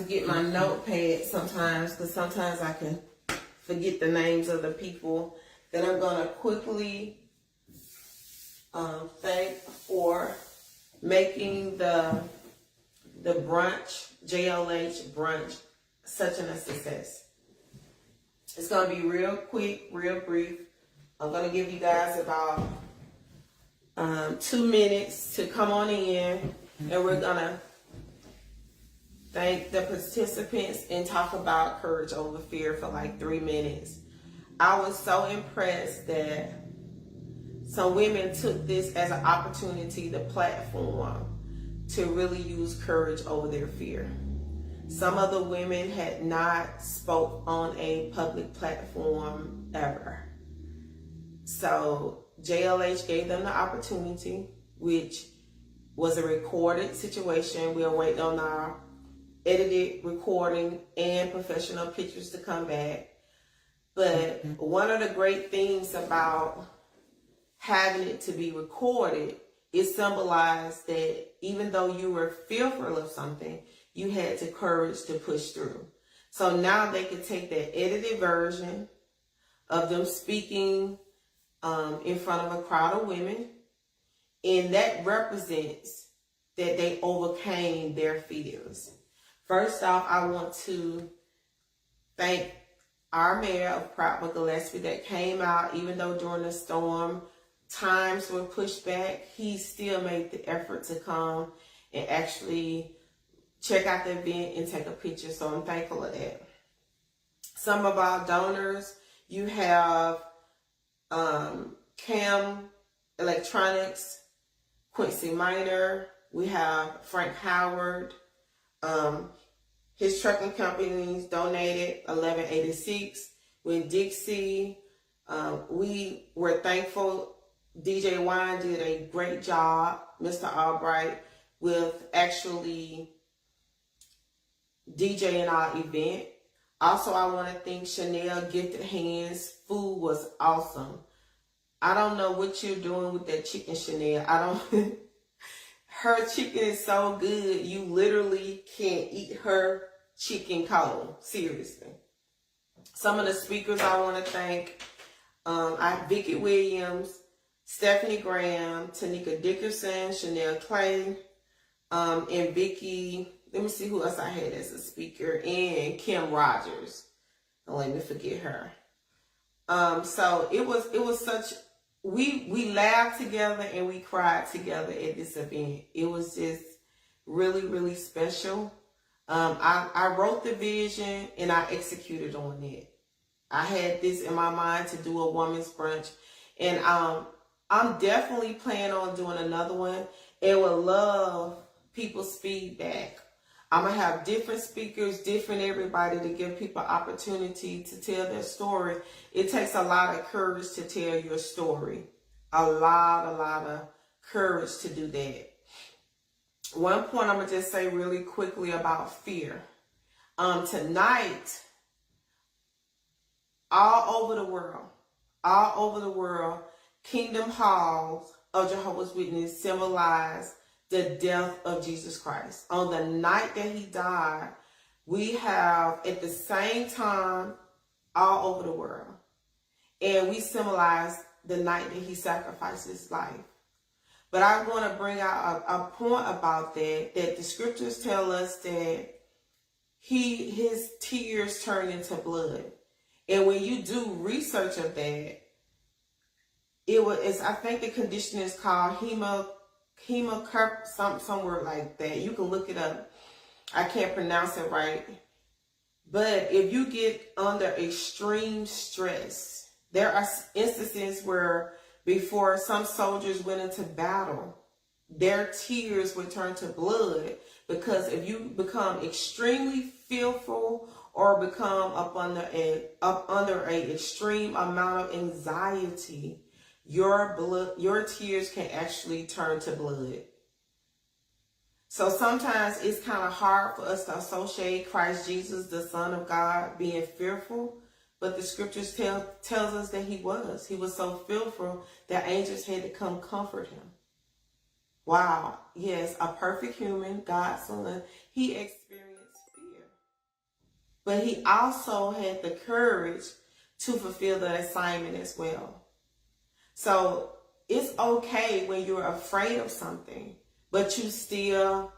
get my notepad sometimes, because sometimes I can forget the names of the people that I'm going to quickly thank for making the brunch, JLH brunch, such a success. It's going to be real quick, real brief. I'm going to give you guys about 2 minutes to come on in, and we're going to thank the participants and talk about courage over fear for like 3 minutes. I was so impressed that some women took this as an opportunity, the platform, to really use courage over their fear. Some of the women had not spoke on a public platform ever. So JLH gave them the opportunity, which was a recorded situation. We are waiting on our edited recording and professional pictures to come back. But one of the great things about having it to be recorded, it symbolized that even though you were fearful of something, you had the courage to push through. So now they could take that edited version of them speaking in front of a crowd of women, and that represents that they overcame their fears. First off, I want to thank our mayor of Proudfoot, Gillespie, that came out, even though during the storm times were pushed back, he still made the effort to come and actually check out the event and take a picture. So I'm thankful of that. Some of our donors, you have Cam Electronics, Quincy Minor, we have Frank Howard, his trucking companies donated $11.86. Winn Dixie, we were thankful. DJ Wine did a great job, Mr. Albright, with actually DJing our event. Also, I want to thank Chanel Gifted Hands. Food was awesome. I don't know what you're doing with that chicken, Chanel. Her chicken is so good, you literally can't eat her chicken cold. Seriously. Some of the speakers I want to thank, Vicky Williams, Stephanie Graham, Tanika Dickerson, Chanel Clay, and Vicky, let me see who else I had as a speaker, and Kim Rogers. Don't let me forget her. So it was such, we laughed together and we cried together at this event. It was just really, really special. I wrote the vision and I executed on it. I had this in my mind to do a women's brunch, and I'm definitely planning on doing another one, and would love people's feedback. I'm going to have different speakers, different everybody, to give people opportunity to tell their story. It takes a lot of courage to tell your story. A lot of courage to do that. One point I'm going to just say really quickly about fear. Tonight, all over the world, Kingdom Halls of Jehovah's Witnesses symbolize the death of Jesus Christ. On the night that he died, we have at the same time all over the world. And we symbolize the night that he sacrificed his life. But I want to bring out a point about that the scriptures tell us that his tears turned into blood. And when you do research of that, I think the condition is called somewhere like that. You can look it up. I can't pronounce it right. But if you get under extreme stress, there are instances where before some soldiers went into battle, their tears would turn to blood, because if you become extremely fearful or become up under a extreme amount of anxiety, your tears can actually turn to blood. So sometimes it's kind of hard for us to associate Christ Jesus, the Son of God, being fearful. But the scriptures tells us that he was so fearful that angels had to come comfort him. Wow. Yes, a perfect human, God's son, he experienced fear. but he also had the courage to fulfill the assignment as well. So it's okay when you're afraid of something, but you still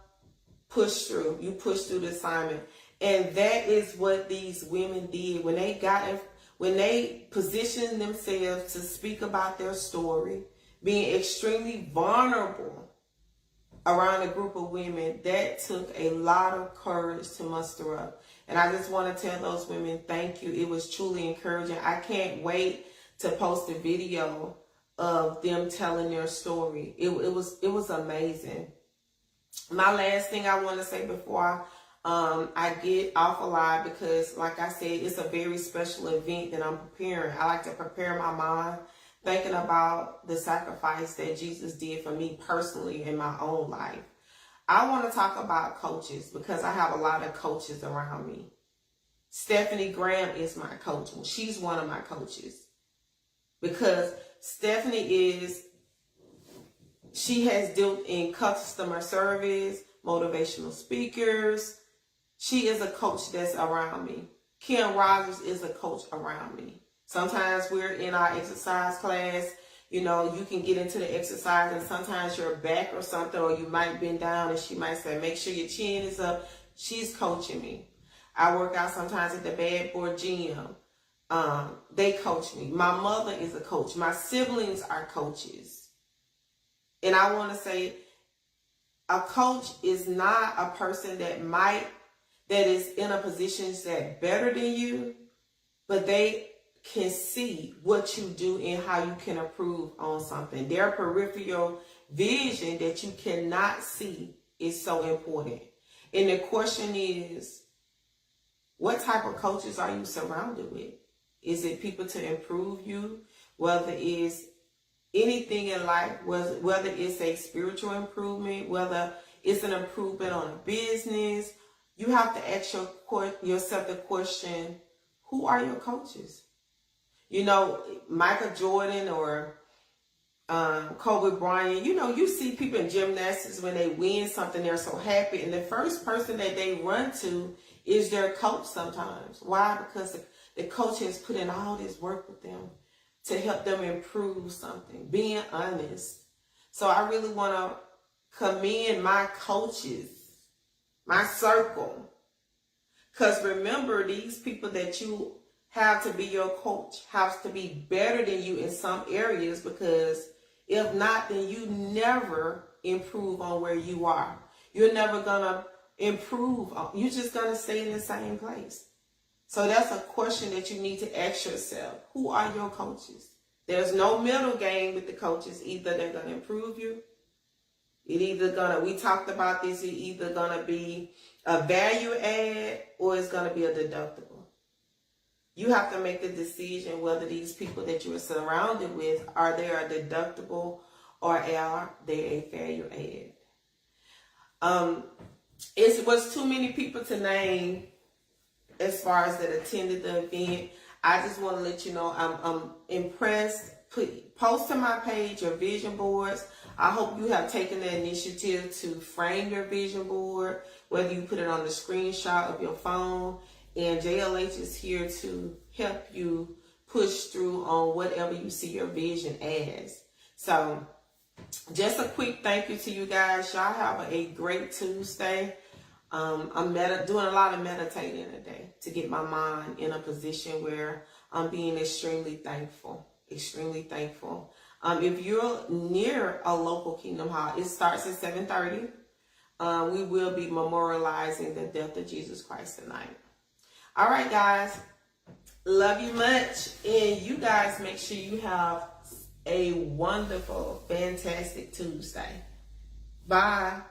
push through. You push through the assignment. And that is what these women did when they positioned themselves to speak about their story, being extremely vulnerable around a group of women. That took a lot of courage to muster up. And I just want to tell those women, thank you. It was truly encouraging. I can't wait to post a video of them telling their story. It was amazing. My last thing I want to say before I get off alive, because like I said, it's a very special event that I'm preparing. I like to prepare my mind, thinking about the sacrifice that Jesus did for me personally in my own life. I want to talk about coaches because I have a lot of coaches around me. Stephanie Graham is my coach. She's one of my coaches because Stephanie she has dealt in customer service, motivational speakers. She is a coach that's around me. Kim Rogers is a coach around me. Sometimes we're in our exercise class. You know, you can get into the exercise and sometimes your back or something, or you might bend down and she might say, make sure your chin is up. She's coaching me. I work out sometimes at the Bad Boy Gym. They coach me. My mother is a coach. My siblings are coaches. And I want to say a coach is not a person that is in a position that's better than you, but they can see what you do and how you can improve on something. Their peripheral vision that you cannot see is so important. And the question is, what type of coaches are you surrounded with? Is it people to improve you? Whether it's anything in life, whether it's a spiritual improvement, whether it's an improvement on a business, you have to ask yourself the question, who are your coaches? You know, Michael Jordan or Kobe Bryant, you know, you see people in gymnastics when they win something, they're so happy. And the first person that they run to is their coach sometimes. Why? Because the coach has put in all this work with them to help them improve something, being honest. So I really want to commend my coaches, my circle. Because remember, these people that you have to be your coach have to be better than you in some areas, because if not, then you never improve on where you are. You're never going to improve. You're just going to stay in the same place. So that's a question that you need to ask yourself. Who are your coaches? There's no middle game with the coaches. Either they're going to improve you. We talked about this, it's either going to be a value add or it's going to be a deductible. You have to make the decision whether these people that you are surrounded with, are they a deductible or are they a value add? It was too many people to name as far as that attended the event. I just want to let you know I'm impressed. Post to my page your vision boards. I hope you have taken the initiative to frame your vision board, whether you put it on the screenshot of your phone. And JLH is here to help you push through on whatever you see your vision as. So just a quick thank you to you guys. Y'all have a great Tuesday. I'm doing a lot of meditating today to get my mind in a position where I'm being extremely thankful. Extremely thankful. If you're near a local Kingdom Hall, it starts at 7:30. We will be memorializing the death of Jesus Christ tonight. All right, guys. Love you much. And you guys make sure you have a wonderful, fantastic Tuesday. Bye.